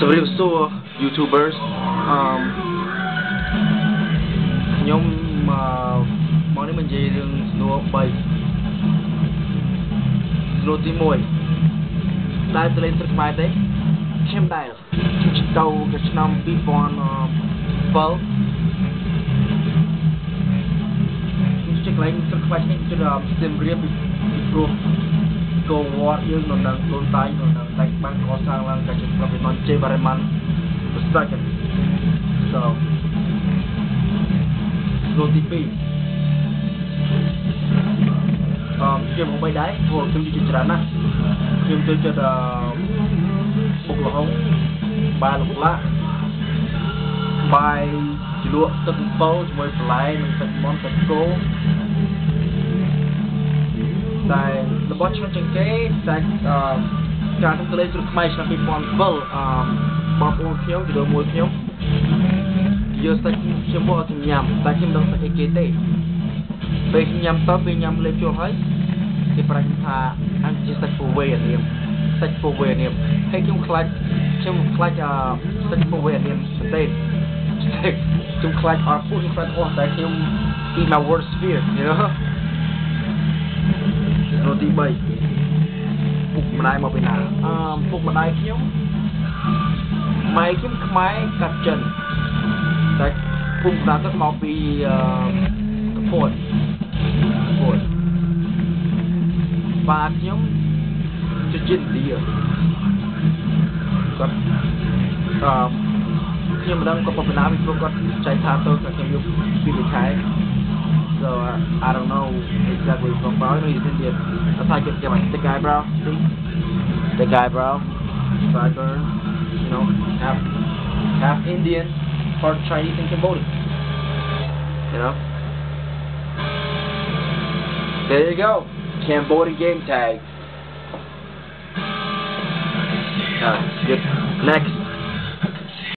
So YouTubers nhóm món này mình dạy đường Snow 3 Snow tí 1 ได้ទៅលេងទឹកខ្មែរទេខ្ញុំដែរខ្ញុំទៅឆ្នាំ2007ខ្ញុំជិះកន្លែងទឹកខ្មែរនេះជិះស្ទឹងរៀបពីព្រោះកោវត្តយើងនៅនឹងខ្លួនតៃនៅនឹងតែបានកសាងឡើងតែជាប្រវត្តិជ័យបារម៉ាន់ប្រស្តាច់ so លោកទី2ខ្ញុំមកបីដែរព្រោះខ្ញុំជិះច្រើនណាស់ខ្ញុំចូលចិត្តបុកល្ហុងបាយលោកឡាបាយជ្រក់ទឹកអំពៅជាមួយបន្លែនិងទឹកមាន់ទឹកគោតែរបស់ឆ្ងាញ់ជាងគេតែការទៅលេងស្រុកខ្មែរឆ្នាំ2007បងប្អូនខ្ញុំជាមួយខ្ញុំយកសាច់ខ្ញុំមកឲ្យញ៉ាំតែខ្ញុំមិនដឹងសាច់អីគេទេពេលញ៉ាំទៅពេលញ៉ាំលេបចូលហើយគេប្រាជ្ញថាអញជាសាច់ពោវេអានាមសាច់ពោវេអានាមហើយខ្ញុំខ្លាចសាច់ពោវេអានាមមែនទេខ្ញុំខ្លាចអត់ពុះខ្ញុំខ្លាចអស់តែខ្ញុំ eat my worst fear you know រទី3ពុកម្ដាយមកពីណាពុកម្ដាយខ្ញុំម៉ែខ្ញុំខ្មែរកាត់ចិនតែពុកម្ដាយគាត់មកពីកពតបាទខ្ញុំជាចិនឥណ្ឌាគាត់ខ្ញុំមិនដឹងគាត់ពីណាពីព្រោះគាត់ចែកថាទៅគាត់ខ្ញុំយកពីវិថី so I don't know exactly from where he's Indian that's how I get the guy bro sideburn you know half Indian part Chinese and Cambodian you know there you go Cambodian game tag good next